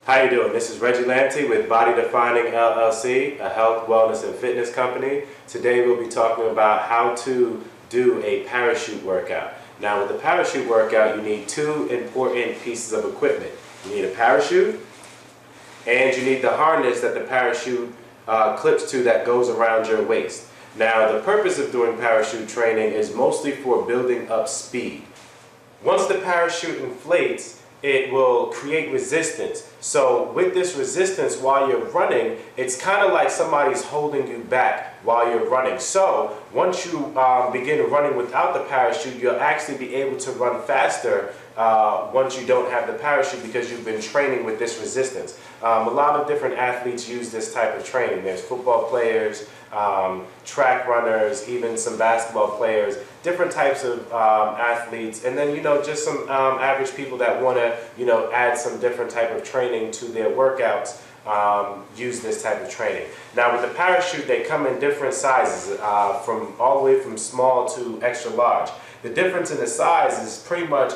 How you doing? This is Reggie Lamptey with Body Defining LLC, a health, wellness, and fitness company. Today we'll be talking about how to do a parachute workout. Now with the parachute workout, you need two important pieces of equipment. You need a parachute, and you need the harness that the parachute clips to that goes around your waist. Now the purpose of doing parachute training is mostly for building up speed. Once the parachute inflates, it will create resistance. So with this resistance while you're running, it's kind of like somebody's holding you back while you're running. So once you begin running without the parachute, you'll actually be able to run faster once you don't have the parachute because you've been training with this resistance. A lot of different athletes use this type of training. There's football players, track runners, even some basketball players, different types of athletes, and then just some average people that want to add some different type of training to their workouts. Use this type of training. Now with the parachute, they come in different sizes, from all the way from small to extra large. The difference in the size is pretty much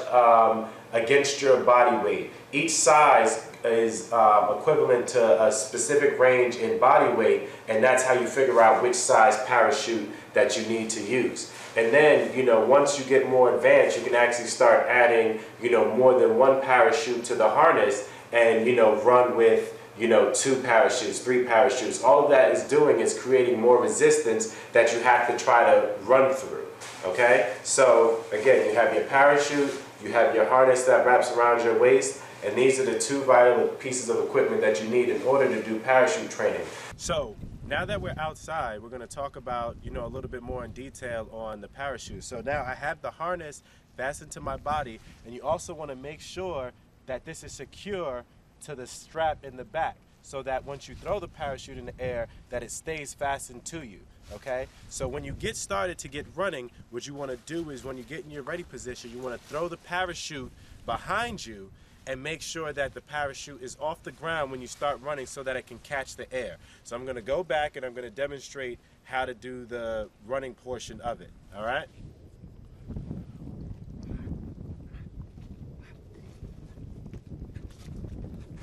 against your body weight. Each size is equivalent to a specific range in body weight, and that's how you figure out which size parachute that you need to use. And then, once you get more advanced, you can actually start adding, more than one parachute to the harness and, run with, 2 parachutes, 3 parachutes. All of that is doing is creating more resistance that you have to try to run through, okay? So, again, you have your parachute, you have your harness that wraps around your waist, and these are the 2 vital pieces of equipment that you need in order to do parachute training. So, now that we're outside, we're going to talk about, a little bit more in detail on the parachute. So now I have the harness fastened to my body, and you also want to make sure that this is secure to the strap in the back so that once you throw the parachute in the air, that it stays fastened to you. Okay, so when you get started to get running, what you want to do is when you get in your ready position, you want to throw the parachute behind you and make sure that the parachute is off the ground when you start running so that it can catch the air. So I'm going to go back and I'm going to demonstrate how to do the running portion of it. All right?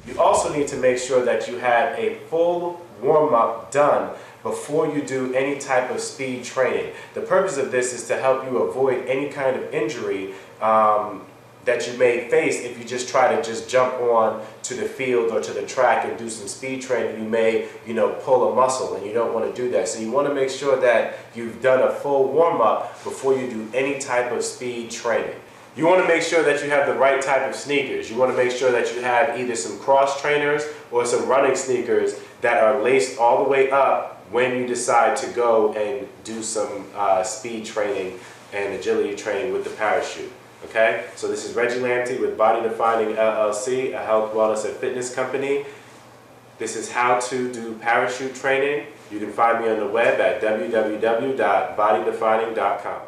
You also need to make sure that you have a full warm-up done before you do any type of speed training. The purpose of this is to help you avoid any kind of injury that you may face if you just try to just jump on to the field or to the track and do some speed training. You may, pull a muscle, and you don't want to do that. So you want to make sure that you've done a full warm-up before you do any type of speed training. You want to make sure that you have the right type of sneakers. You want to make sure that you have either some cross trainers or some running sneakers that are laced all the way up when you decide to go and do some speed training and agility training with the parachute. Okay, so this is Reggie Lamptey with Body Defining LLC, a health, wellness, and fitness company. This is how to do parachute training. You can find me on the web at www.bodydefining.com.